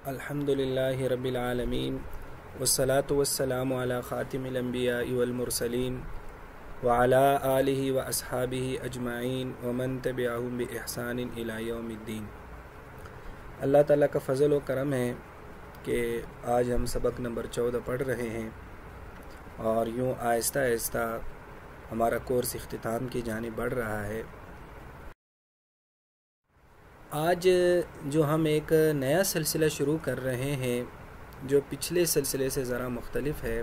الحمدللہ رب العالمین والصلاة والسلام علی خاتم الانبیاء والمرسلین وعلی آلہ واصحابہ اجمعین ومن تبعہم بإحسان الی یوم الدین۔ اللہ تعالیٰ کا فضل و کرم ہے کہ آج ہم سبق نمبر 14 پڑھ رہے ہیں اور یوں آہستہ آہستہ ہمارا کورس اختتام کی جانب بڑھ رہا ہے۔ آج جو ہم ایک نیا سلسلہ شروع کر رہے ہیں جو پچھلے سلسلے سے ذرا مختلف ہے،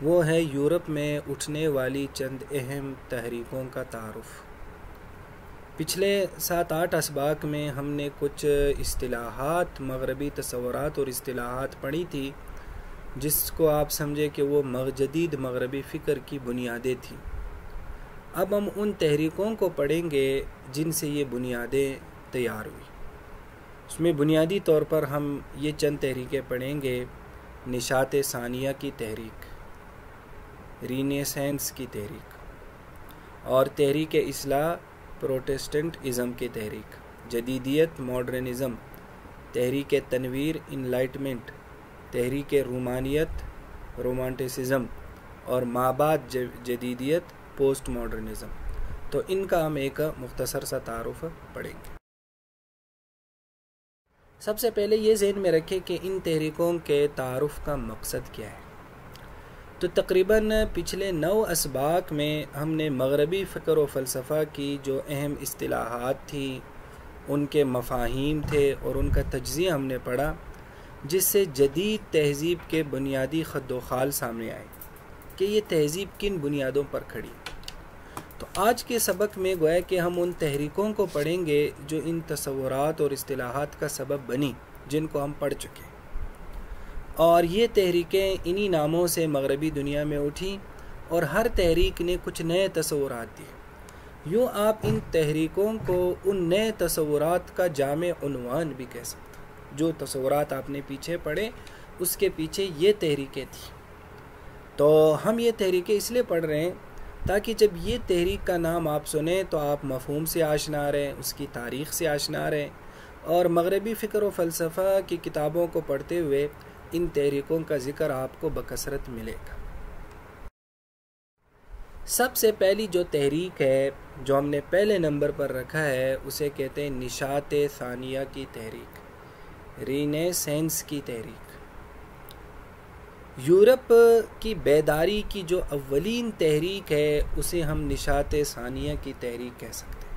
وہ ہے یورپ میں اٹھنے والی چند اہم تحریکوں کا تعارف۔ پچھلے 7-8 اسباق میں ہم نے کچھ اصطلاحات، مغربی تصورات اور اصطلاحات پڑھی تھی جس کو آپ سمجھے کہ وہ جدید مغربی فکر کی بنیادیں تھیں۔ اب ہم ان تحریکوں کو پڑھیں گے جن سے یہ بنیادیں تیار ہوئی۔ اس میں بنیادی طور پر ہم یہ چند تحریکیں پڑھیں گے: نشاط ثانیہ کی تحریک، رینیسانس کی تحریک، اور تحریک اصلاح پروٹسٹنٹ ازم کی تحریک، جدیدیت ماڈرنزم، تحریک تنویر انلائٹمنٹ، تحریک رومانیت رومانٹسزم، اور مابعد جدیدیت پوسٹ ماڈرنزم۔ تو ان کا ہم ایک مختصر سا تعارف پڑھیں گے۔ سب سے پہلے یہ ذہن میں رکھیں کہ ان تحریکوں کے تعارف کا مقصد کیا ہے۔ تو تقریباً پچھلے 9 اسباق میں ہم نے مغربی فکر و فلسفہ کی جو اہم اصطلاحات تھیں، ان کے مفاہیم تھے اور ان کا تجزیہ ہم نے پڑھا، جس سے جدید تہذیب کے بنیادی خد و خال سامنے آئے کہ یہ تہذیب کن بنیادوں پر کھڑی۔ تو آج کے سبق میں گویا کہ ہم ان تحریکوں کو پڑھیں گے جو ان تصورات اور اصطلاحات کا سبب بنی، جن کو ہم پڑھ چکے، اور یہ تحریکیں انہی ناموں سے مغربی دنیا میں اٹھیں اور ہر تحریک نے کچھ نئے تصورات دیے۔ یوں آپ ان تحریکوں کو ان نئے تصورات کا جامع عنوان بھی کہہ سکتے ہیں۔ جو تصورات آپ نے پیچھے پڑھے اس کے پیچھے یہ تحریکیں تھیں۔ تو ہم یہ تحریکیں اس لیے پڑھ رہے ہیں تاکہ جب یہ تحریک کا نام آپ سنیں تو آپ مفہوم سے آشنا رہیں، اس کی تاریخ سے آشنا رہیں، اور مغربی فکر و فلسفہ کی کتابوں کو پڑھتے ہوئے ان تحریکوں کا ذکر آپ کو بکثرت ملے گا۔ سب سے پہلی جو تحریک ہے جو ہم نے پہلے نمبر پر رکھا ہے اسے کہتے ہیں نشاط ثانیہ کی تحریک، رینیسانس کی تحریک۔ یورپ کی بیداری کی جو اولین تحریک ہے اسے ہم نشاط ثانیہ کی تحریک کہہ سکتے ہیں۔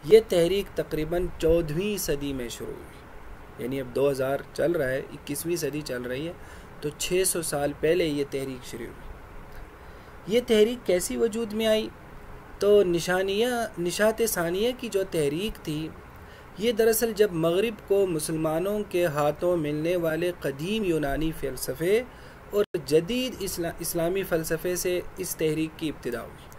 یہ تحریک تقریباً 14ویں صدی میں شروع ہوئی، یعنی اب 2000 چل رہا ہے، 21ویں صدی چل رہی ہے، تو 600 سال پہلے یہ تحریک شروع ہوئی۔ یہ تحریک کیسی وجود میں آئی؟ تو نشاط ثانیہ کی جو تحریک تھی، یہ دراصل جب مغرب کو مسلمانوں کے ہاتھوں ملنے والے قدیم یونانی فلسفے اور جدید اسلامی فلسفے سے اس تحریک کی ابتدا ہوئی۔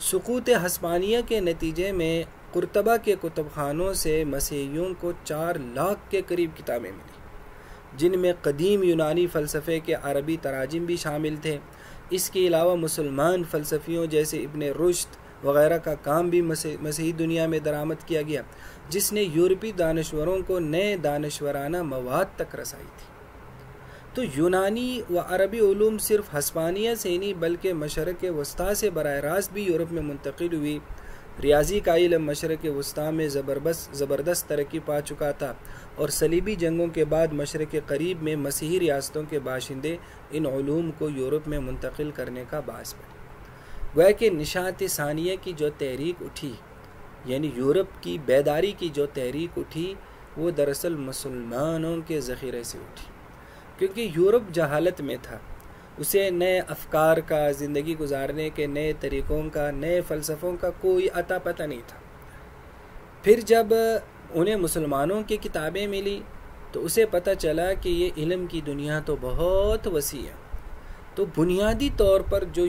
سقوط ہسپانیہ کے نتیجے میں قرطبہ کے کتب خانوں سے مسیحیوں کو 4 لاکھ کے قریب کتابیں ملی، جن میں قدیم یونانی فلسفے کے عربی تراجم بھی شامل تھے۔ اس کے علاوہ مسلمان فلسفیوں جیسے ابن رشد وغیرہ کا کام بھی مسیحی دنیا میں درآمد کیا گیا، جس نے یورپی دانشوروں کو نئے دانشورانہ مواد تک رسائی تھی۔ تو یونانی و عربی علوم صرف ہسپانیہ سے نہیں بلکہ مشرق وسطیٰ سے براہ راست بھی یورپ میں منتقل ہوئی۔ ریاضی کا علم مشرق وسطیٰ میں زبردست ترقی پا چکا تھا، اور صلیبی جنگوں کے بعد مشرق قریب میں مسیحی ریاستوں کے باشندے ان علوم کو یورپ میں منتقل کرنے کا باعث بنے۔ گویا کہ نشاط ثانیہ کی جو تحریک اٹھی، یعنی یورپ کی بیداری کی جو تحریک اٹھی، وہ دراصل مسلمانوں کے ذخیرے سے اٹھی، کیونکہ یورپ جہالت میں تھا، اسے نئے افکار کا، زندگی گزارنے کے نئے طریقوں کا، نئے فلسفوں کا کوئی عطا پتہ نہیں تھا۔ پھر جب انہیں مسلمانوں کی کتابیں ملی تو اسے پتہ چلا کہ یہ علم کی دنیا تو بہت وسیع ہے۔ تو بنیادی طور پر جو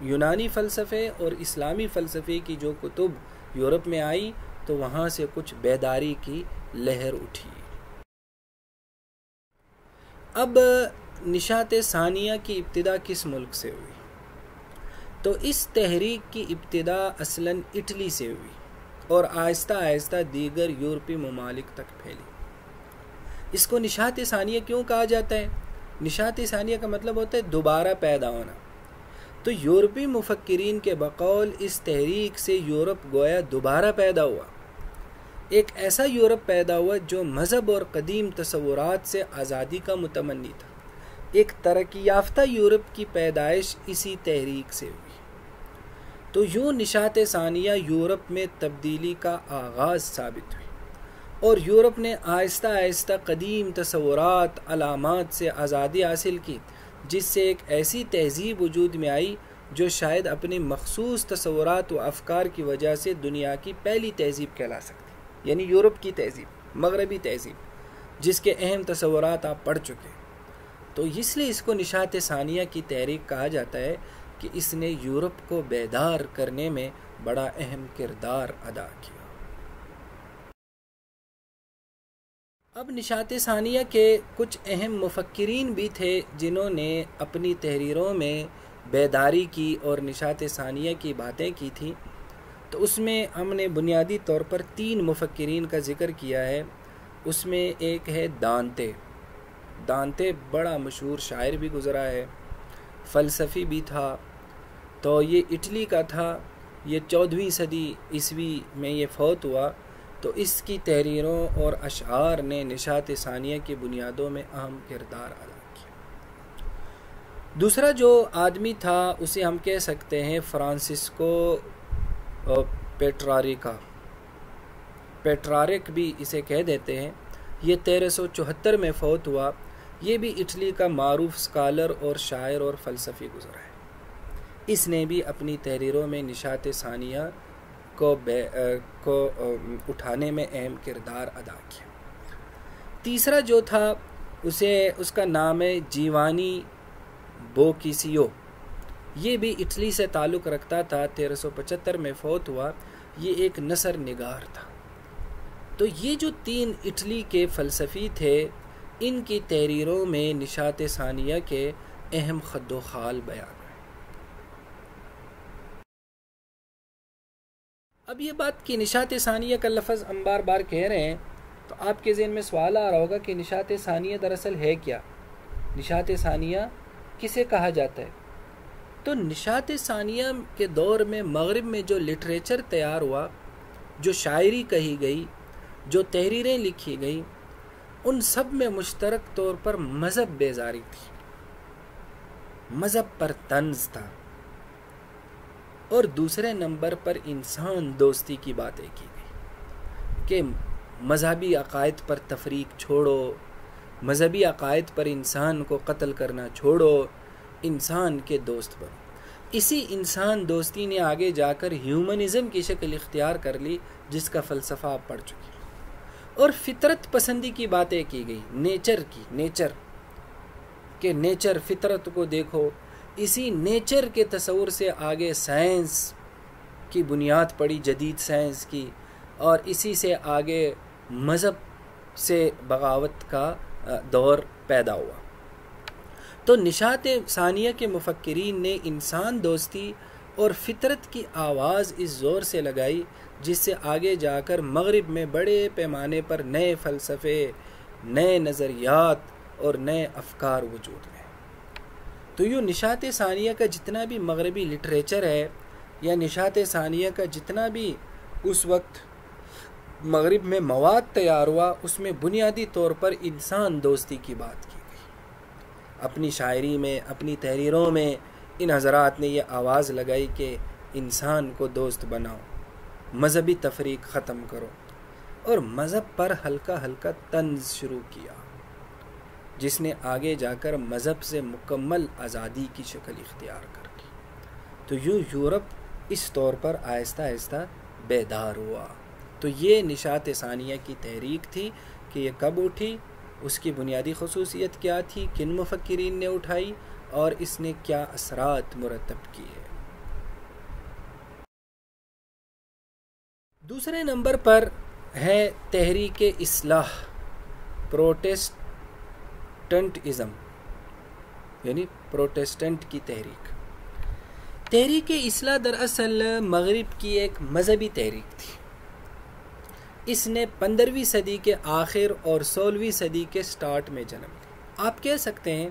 یونانی فلسفے اور اسلامی فلسفے کی جو کتب یورپ میں آئی تو وہاں سے کچھ بیداری کی لہر اٹھی۔ اب نشاط ثانیہ کی ابتدا کس ملک سے ہوئی؟ تو اس تحریک کی ابتدا اصلاً اٹلی سے ہوئی، اور آہستہ آہستہ دیگر یورپی ممالک تک پھیلی۔ اس کو نشاط ثانیہ کیوں کہا جاتا ہے؟ نشاط ثانیہ کا مطلب ہوتا ہے دوبارہ پیدا ہونا۔ تو یورپی مفکرین کے بقول اس تحریک سے یورپ گویا دوبارہ پیدا ہوا، ایک ایسا یورپ پیدا ہوا جو مذہب اور قدیم تصورات سے آزادی کا متمنی تھا۔ ایک ترقی یافتہ یورپ کی پیدائش اسی تحریک سے ہوئی۔ تو یوں نشاط ثانیہ یورپ میں تبدیلی کا آغاز ثابت ہوئی، اور یورپ نے آہستہ آہستہ قدیم تصورات علامات سے آزادی حاصل کی، جس سے ایک ایسی تہذیب وجود میں آئی جو شاید اپنے مخصوص تصورات و افکار کی وجہ سے دنیا کی پہلی تہذیب کہلا سکتی، یعنی یورپ کی تہذیب، مغربی تہذیب، جس کے اہم تصورات آپ پڑھ چکے۔ تو اس لیے اس کو نشاط ثانیہ کی تحریک کہا جاتا ہے کہ اس نے یورپ کو بیدار کرنے میں بڑا اہم کردار ادا کیا۔ اب نشاط ثانیہ کے کچھ اہم مفکرین بھی تھے جنہوں نے اپنی تحریروں میں بیداری کی اور نشاط ثانیہ کی باتیں کی تھیں۔ تو اس میں ہم نے بنیادی طور پر 3 مفکرین کا ذکر کیا ہے۔ اس میں ایک ہے دانتے۔ دانتے بڑا مشہور شاعر بھی گزرا ہے، فلسفی بھی تھا۔ تو یہ اٹلی کا تھا، یہ 14ویں صدی عیسوی میں یہ فوت ہوا۔ تو اس کی تحریروں اور اشعار نے نشاط ثانیہ کی بنیادوں میں اہم کردار ادا کیا۔ دوسرا جو آدمی تھا اسے ہم کہہ سکتے ہیں فرانسسکو پیٹرارکا، پیٹرارک بھی اسے کہہ دیتے ہیں۔ یہ 1374 میں فوت ہوا۔ یہ بھی اٹلی کا معروف سکالر اور شاعر اور فلسفی گزرا ہے۔ اس نے بھی اپنی تحریروں میں نشاط ثانیہ کو اٹھانے میں اہم کردار ادا کیا۔ تیسرا جو تھا اس کا نام ہے جیوانی بوکیسیو۔ یہ بھی اٹلی سے تعلق رکھتا تھا، 1375 میں فوت ہوا۔ یہ ایک نثر نگار تھا۔ تو یہ جو 3 اٹلی کے فلسفی تھے، ان کی تحریروں میں نشاط ثانیہ کے اہم خد و خال بیان ہوئے۔ اب یہ بات کہ نشاط ثانیہ کا لفظ ہم بار بار کہہ رہے ہیں، تو آپ کے ذہن میں سوال آ رہا ہوگا کہ نشاط ثانیہ دراصل ہے کیا؟ نشاط ثانیہ کسے کہا جاتا ہے؟ تو نشاط ثانیہ کے دور میں مغرب میں جو لٹریچر تیار ہوا، جو شاعری کہی گئی، جو تحریریں لکھی گئی، ان سب میں مشترک طور پر مذہب بیزاری تھی، مذہب پر طنز تھا، اور دوسرے نمبر پر انسان دوستی کی باتیں کی گئی کہ مذہبی عقائد پر تفریق چھوڑو، مذہبی عقائد پر انسان کو قتل کرنا چھوڑو، انسان کے دوست بنو۔ اسی انسان دوستی نے آگے جا کر ہیومنزم کی شکل اختیار کر لی، جس کا فلسفہ آپ پڑھ چکے۔ اور فطرت پسندی کی باتیں کی گئی، نیچر کہ نیچر، فطرت کو دیکھو۔ اسی نیچر کے تصور سے آگے سائنس کی بنیاد پڑی، جدید سائنس کی، اور اسی سے آگے مذہب سے بغاوت کا دور پیدا ہوا۔ تو نشاط ثانیہ کے مفکرین نے انسان دوستی اور فطرت کی آواز اس زور سے لگائی، جس سے آگے جا کر مغرب میں بڑے پیمانے پر نئے فلسفے، نئے نظریات اور نئے افکار وجود میں۔ تو یوں نشاط ثانیہ کا جتنا بھی مغربی لٹریچر ہے، یا نشاط ثانیہ کا جتنا بھی اس وقت مغرب میں مواد تیار ہوا، اس میں بنیادی طور پر انسان دوستی کی بات کی گئی۔ اپنی شاعری میں، اپنی تحریروں میں ان حضرات نے یہ آواز لگائی کہ انسان کو دوست بناؤ، مذہبی تفریق ختم کرو، اور مذہب پر ہلکا ہلکا طنز شروع کیا، جس نے آگے جا کر مذہب سے مکمل آزادی کی شکل اختیار کر لی۔ تو یوں یورپ اس طور پر آہستہ آہستہ بیدار ہوا۔ تو یہ نشاط ثانیہ کی تحریک تھی کہ یہ کب اٹھی، اس کی بنیادی خصوصیت کیا تھی، کن مفکرین نے اٹھائی، اور اس نے کیا اثرات مرتب کیے۔ دوسرے نمبر پر ہے تحریک اصلاح، پروٹسٹنٹزم، یعنی پروٹسٹنٹ کی تحریک۔ تحریک اصلاح دراصل مغرب کی ایک مذہبی تحریک تھی۔ اس نے 15ویں صدی کے آخر اور 16ویں صدی کے سٹارٹ میں جنم لیا۔ آپ کہہ سکتے ہیں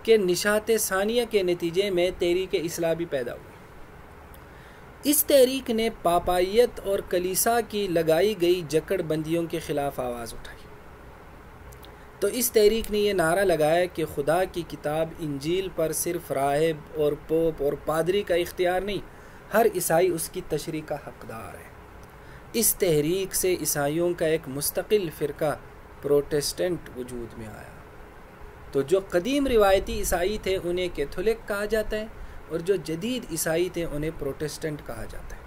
کہ نشاط ثانیہ کے نتیجے میں تحریک اصلاح بھی پیدا ہوئی۔ اس تحریک نے پاپائیت اور کلیسا کی لگائی گئی جکڑ بندیوں کے خلاف آواز اٹھائی۔ تو اس تحریک نے یہ نعرہ لگایا کہ خدا کی کتاب انجیل پر صرف راہب اور پوپ اور پادری کا اختیار نہیں، ہر عیسائی اس کی تشریح کا حقدار ہے۔ اس تحریک سے عیسائیوں کا ایک مستقل فرقہ پروٹسٹنٹ وجود میں آیا۔ تو جو قدیم روایتی عیسائی تھے انہیں کیتھولک کہا جاتا ہے، اور جو جدید عیسائی تھے انہیں پروٹسٹنٹ کہا جاتا ہے۔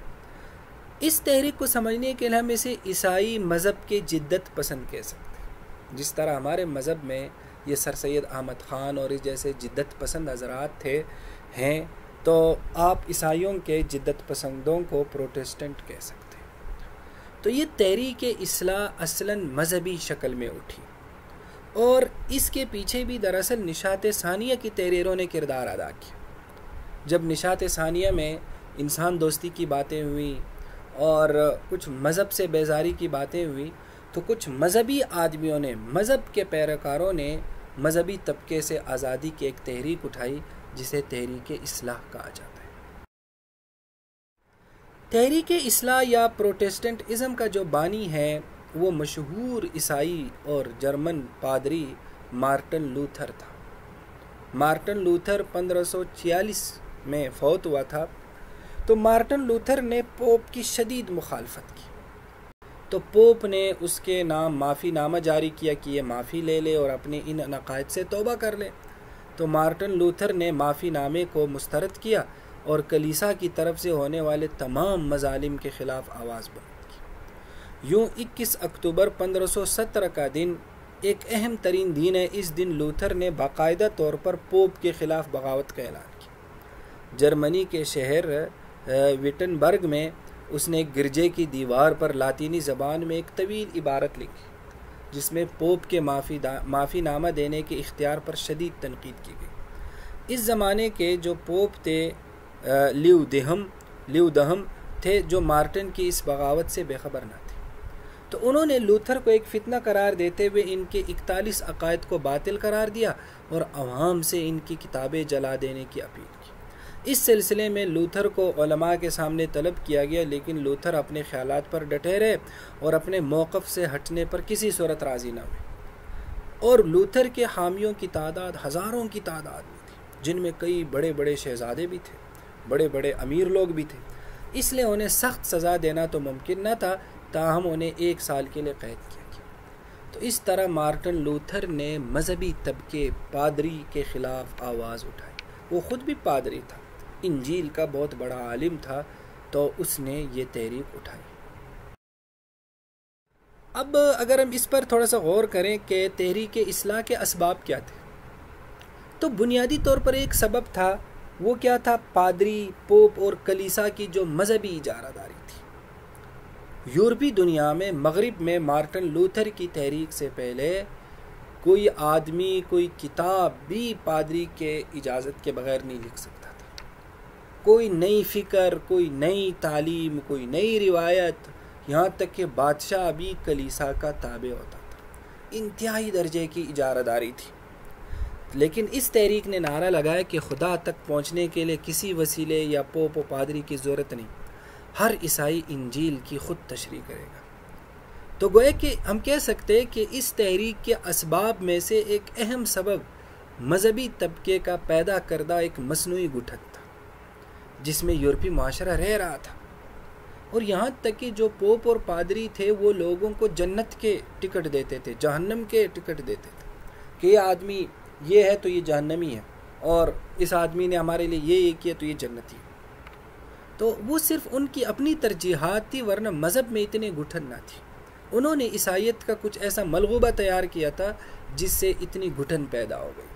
اس تحریک کو سمجھنے کے لیے ہم اسے عیسائی مذہب کے جدت پسند کہہ سکتے ہیں۔ جس طرح ہمارے مذہب میں یہ سر سید احمد خان اور اس جیسے جدت پسند حضرات ہیں، تو آپ عیسائیوں کے جدت پسندوں کو پروٹسٹنٹ کہہ سکتے ہیں۔ تو یہ تحریک اصلاح اصلاً مذہبی شکل میں اٹھی، اور اس کے پیچھے بھی دراصل نشاط ثانیہ کی تحریروں نے کردار ادا کیا۔ جب نشاط ثانیہ میں انسان دوستی کی باتیں ہوئیں اور کچھ مذہب سے بیزاری کی باتیں ہوئیں، تو کچھ مذہبی آدمیوں نے، مذہب کے پیروکاروں نے مذہبی طبقے سے آزادی کی ایک تحریک اٹھائی جسے تحریک اصلاح کہا جاتا ہے۔ تحریک اصلاح یا پروٹسٹنٹ ازم کا جو بانی ہے وہ مشہور عیسائی اور جرمن پادری مارٹن لوتھر تھا۔ مارٹن لوتھر 1546 میں فوت ہوا تھا۔ تو مارٹن لوتھر نے پوپ کی شدید مخالفت کی، تو پوپ نے اس کے نام معافی نامہ جاری کیا کہ یہ معافی لے لے اور اپنے ان عقائد سے توبہ کر لے۔ تو مارٹن لوتھر نے معافی نامے کو مسترد کیا اور کلیسا کی طرف سے ہونے والے تمام مظالم کے خلاف آواز بلند کی۔ یوں 21 اکتوبر 1517 کا دن ایک اہم ترین دن ہے۔ اس دن لوتھر نے باقاعدہ طور پر پوپ کے خلاف بغاوت کا اعلان کیا۔ جرمنی کے شہر وٹنبرگ میں اس نے گرجے کی دیوار پر لاطینی زبان میں ایک طویل عبارت لکھی جس میں پوپ کے معافی نامہ دینے کے اختیار پر شدید تنقید کی گئی۔ اس زمانے کے جو پوپ تھے لیو دہم تھے، جو مارٹن کی اس بغاوت سے بے خبر نہ تھے۔ تو انہوں نے لوتھر کو ایک فتنہ قرار دیتے ہوئے ان کے 41 عقائد کو باطل قرار دیا اور عوام سے ان کی کتابیں جلا دینے کی اپیل کی۔ اس سلسلے میں لوتھر کو علماء کے سامنے طلب کیا گیا، لیکن لوتھر اپنے خیالات پر ڈٹے رہے اور اپنے موقف سے ہٹنے پر کسی صورت راضی نہ ہوئے۔ اور لوتھر کے حامیوں کی تعداد ہزاروں کی تعداد میں تھی، جن میں کئی بڑے بڑے شہزادے بھی تھے، بڑے بڑے امیر لوگ بھی تھے۔ اس لیے انہیں سخت سزا دینا تو ممکن نہ تھا، تاہم انہیں 1 سال کے لیے قید کیا گیا۔ تو اس طرح مارٹن لوتھر نے مذہبی طبقے پادری کے خلاف آواز اٹھائی۔ وہ خود بھی پادری تھا، انجیل کا بہت بڑا عالم تھا، تو اس نے یہ تحریک اٹھائی۔ اب اگر ہم اس پر تھوڑا سا غور کریں کہ تحریک اصلاح کے اسباب کیا تھے، تو بنیادی طور پر ایک سبب تھا، وہ کیا تھا؟ پادری، پوپ اور کلیسا کی جو مذہبی اجارہ داری تھی۔ یورپی دنیا میں، مغرب میں مارٹن لوتھر کی تحریک سے پہلے کوئی آدمی کوئی کتاب بھی پادری کے اجازت کے بغیر نہیں لکھ سکتا تھا۔ کوئی نئی فکر، کوئی نئی تعلیم، کوئی نئی روایت، یہاں تک کہ بادشاہ بھی کلیسا کا تابع ہوتا تھا۔ انتہائی درجے کی اجارہ داری تھی۔ لیکن اس تحریک نے نعرہ لگایا کہ خدا تک پہنچنے کے لیے کسی وسیلے یا پوپ و پادری کی ضرورت نہیں، ہر عیسائی انجیل کی خود تشریح کرے گا۔ تو گویا کہ ہم کہہ سکتے کہ اس تحریک کے اسباب میں سے ایک اہم سبب مذہبی طبقے کا پیدا کردہ ایک مصنوعی گٹھت تھا جس میں یورپی معاشرہ رہ رہا تھا، اور یہاں تک کہ جو پوپ اور پادری تھے وہ لوگوں کو جنت کے ٹکٹ دیتے تھے، جہنم کے ٹکٹ دیتے تھے کہ یہ آدمی یہ ہے تو یہ جہنمی ہے، اور اس آدمی نے ہمارے لیے یہ کیا تو یہ جنتی ہے۔ تو وہ صرف ان کی اپنی ترجیحات تھی، ورنہ مذہب میں اتنے گٹھن نہ تھی۔ انہوں نے عیسائیت کا کچھ ایسا ملغوبہ تیار کیا تھا جس سے اتنی گھٹن پیدا ہو گئی۔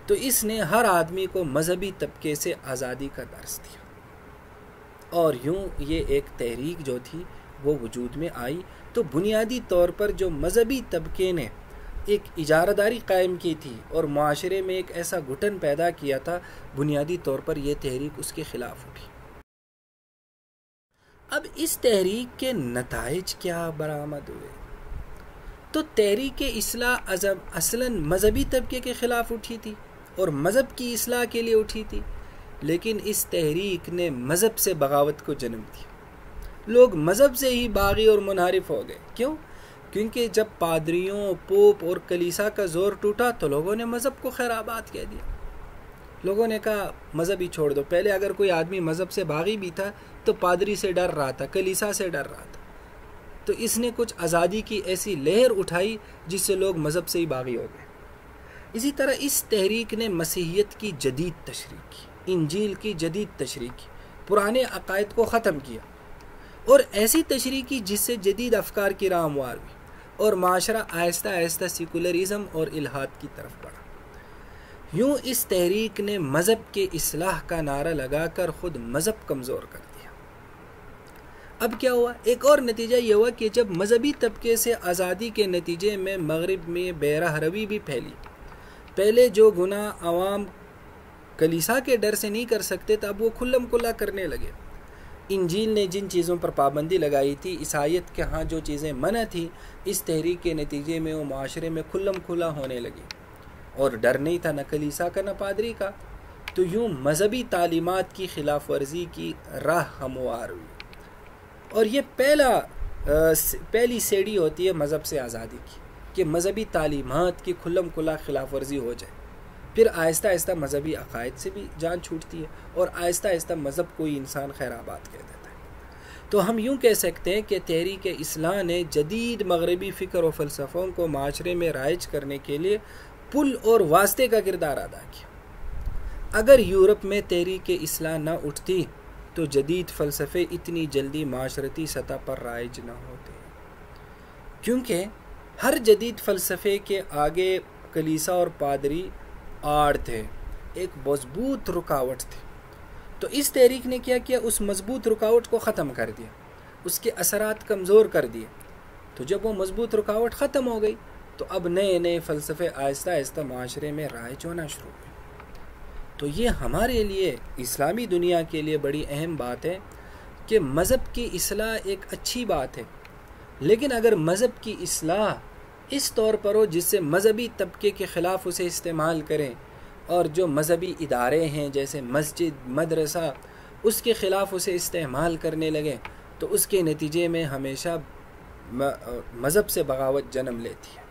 تو اس نے ہر آدمی کو مذہبی طبقے سے آزادی کا درس دیا، اور یوں یہ ایک تحریک جو تھی وہ وجود میں آئی۔ تو بنیادی طور پر جو مذہبی طبقے نے ایک اجارہ داری قائم کی تھی اور معاشرے میں ایک ایسا گھٹن پیدا کیا تھا، بنیادی طور پر یہ تحریک اس کے خلاف اٹھی۔ اب اس تحریک کے نتائج کیا برآمد ہوئے؟ تو تحریک اصلاح اصلاً مذہبی طبقے کے خلاف اٹھی تھی اور مذہب کی اصلاح کے لیے اٹھی تھی، لیکن اس تحریک نے مذہب سے بغاوت کو جنم دیا۔ لوگ مذہب سے ہی باغی اور منحرف ہو گئے۔ کیوں؟ کیونکہ جب پادریوں، پوپ اور کلیسا کا زور ٹوٹا تو لوگوں نے مذہب کو خیر آباد کہہ دیا۔ لوگوں نے کہا مذہب ہی چھوڑ دو۔ پہلے اگر کوئی آدمی مذہب سے باغی بھی تھا تو پادری سے ڈر رہا تھا، کلیسا سے ڈر رہا تھا، تو اس نے کچھ آزادی کی ایسی لہر اٹھائی جس سے لوگ مذہب سے ہی باغی ہو گئے۔ اسی طرح اس تحریک نے مسیحیت کی جدید تشریح کی، انجیل کی جدید تشریح کی، پرانے عقائد کو ختم کیا اور ایسی تشریح کی جس سے جدید افکار کی راہ ہموار ہوئی اور معاشرہ آہستہ آہستہ سیکولرزم اور الحاد کی طرف بڑھا۔ یوں اس تحریک نے مذہب کے اصلاح کا نعرہ لگا کر خود مذہب کمزور کر دیا۔ اب کیا ہوا؟ ایک اور نتیجہ یہ ہوا کہ جب مذہبی طبقے سے آزادی کے نتیجے میں مغرب میں بے راہ روی بھی پھیلی۔ پہلے جو گناہ عوام کلیسا کے ڈر سے نہیں کر سکتے تھے اب وہ کھلم کھلا کرنے لگے۔ انجیل نے جن چیزوں پر پابندی لگائی تھی، عیسائیت کے ہاں جو چیزیں منع تھیں، اس تحریک کے نتیجے میں وہ معاشرے میں کھلم کھلا ہونے لگی اور ڈر نہیں تھا نہ کلیسا کا نہ پادری کا۔ تو یوں مذہبی تعلیمات کی خلاف ورزی کی راہ ہموار ہوئی، اور یہ پہلی سیڑھی ہوتی ہے مذہب سے آزادی کی کہ مذہبی تعلیمات کی کھلم کھلا خلاف ورزی ہو جائے۔ پھر آہستہ آہستہ مذہبی عقائد سے بھی جان چھوٹتی ہے اور آہستہ آہستہ مذہب کو ہی انسان خیر آباد کہہ دیتا ہے۔ تو ہم یوں کہہ سکتے ہیں کہ تحریک اصلاح نے جدید مغربی فکر و فلسفوں کو معاشرے میں رائج کرنے کے لیے پل اور واسطے کا کردار ادا کیا۔ اگر یورپ میں تحریک اصلاح نہ اٹھتی تو جدید فلسفے اتنی جلدی معاشرتی سطح پر رائج نہ ہوتے، کیونکہ ہر جدید فلسفے کے آگے کلیسا اور پادری آڑ تھے، ایک مضبوط رکاوٹ تھی۔ تو اس تحریک نے کیا کیا؟ اس مضبوط رکاوٹ کو ختم کر دیا، اس کے اثرات کمزور کر دیے۔ تو جب وہ مضبوط رکاوٹ ختم ہو گئی تو اب نئے نئے فلسفے آہستہ آہستہ معاشرے میں رائج ہونا شروع ہوئے۔ تو یہ ہمارے لیے، اسلامی دنیا کے لیے بڑی اہم بات ہے کہ مذہب کی اصلاح ایک اچھی بات ہے، لیکن اگر مذہب کی اصلاح اس طور پر ہو جس سے مذہبی طبقے کے خلاف اسے استعمال کریں، اور جو مذہبی ادارے ہیں جیسے مسجد، مدرسہ، اس کے خلاف اسے استعمال کرنے لگیں، تو اس کے نتیجے میں ہمیشہ مذہب سے بغاوت جنم لیتی ہے۔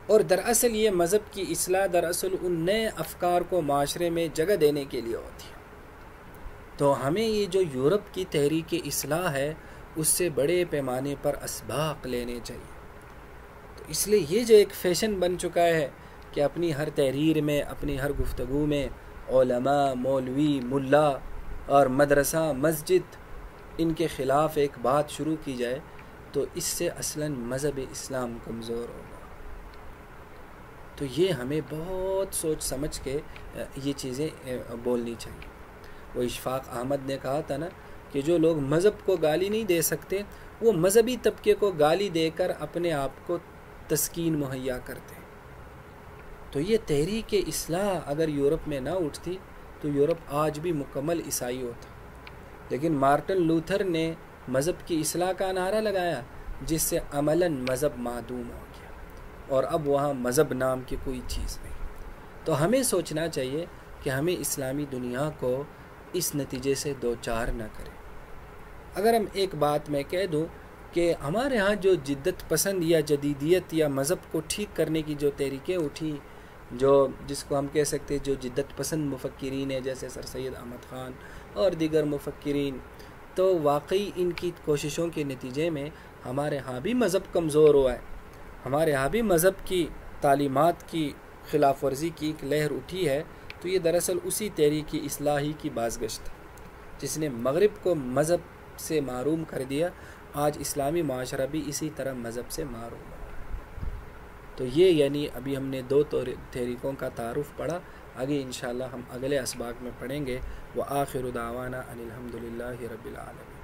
اور دراصل یہ مذہب کی اصلاح دراصل ان نئے افکار کو معاشرے میں جگہ دینے کے لیے ہوتی ہے۔ تو ہمیں یہ جو یورپ کی تحریک اصلاح ہے اس سے بڑے پیمانے پر اسباق لینے چاہیے۔ تو اس لیے یہ جو ایک فیشن بن چکا ہے کہ اپنی ہر تحریر میں، اپنی ہر گفتگو میں علماء، مولوی، ملا اور مدرسہ، مسجد، ان کے خلاف ایک بات شروع کی جائے، تو اس سے اصلاً مذہب اسلام کمزور ہوگا۔ تو یہ ہمیں بہت سوچ سمجھ کے یہ چیزیں بولنی چاہیے۔ وہ اشفاق احمد نے کہا تھا نا کہ جو لوگ مذہب کو گالی نہیں دے سکتے وہ مذہبی طبقے کو گالی دے کر اپنے آپ کو تسکین مہیا کرتے ہیں۔ تو یہ تحریک اصلاح اگر یورپ میں نہ اٹھتی تو یورپ آج بھی مکمل عیسائی ہوتا، لیکن مارٹن لوتھر نے مذہب کی اصلاح کا نعرہ لگایا جس سے عملاً مذہب معدوم ہو گیا اور اب وہاں مذہب نام کی کوئی چیز نہیں۔ تو ہمیں سوچنا چاہیے کہ ہمیں اسلامی دنیا کو اس نتیجے سے دوچار نہ کریں۔ اگر ہم ایک بات میں کہہ دوں کہ ہمارے ہاں جو جدت پسند یا جدیدیت یا مذہب کو ٹھیک کرنے کی جو تحریکیں اٹھی، جس کو ہم کہہ سکتے جو جدت پسند مفکرین ہیں جیسے سر سید احمد خان اور دیگر مفکرین، تو واقعی ان کی کوششوں کے نتیجے میں ہمارے ہاں بھی مذہب کمزور ہوا ہے، ہمارے ہاں بھی مذہب کی تعلیمات کی خلاف ورزی کی ایک لہر اٹھی ہے۔ تو یہ دراصل اسی تحریک اصلاحی کی بازگشت ہے جس نے مغرب کو مذہب سے محروم کر دیا۔ آج اسلامی معاشرہ بھی اسی طرح مذہب سے محروم ہو رہا ہے۔ تو یہ یعنی ابھی ہم نے 2 تحریکوں کا تعارف پڑھا، آگے انشاءاللہ ہم اگلے اسباق میں پڑھیں گے۔ وآخر دعوانا ان الحمد للہ رب العالمین۔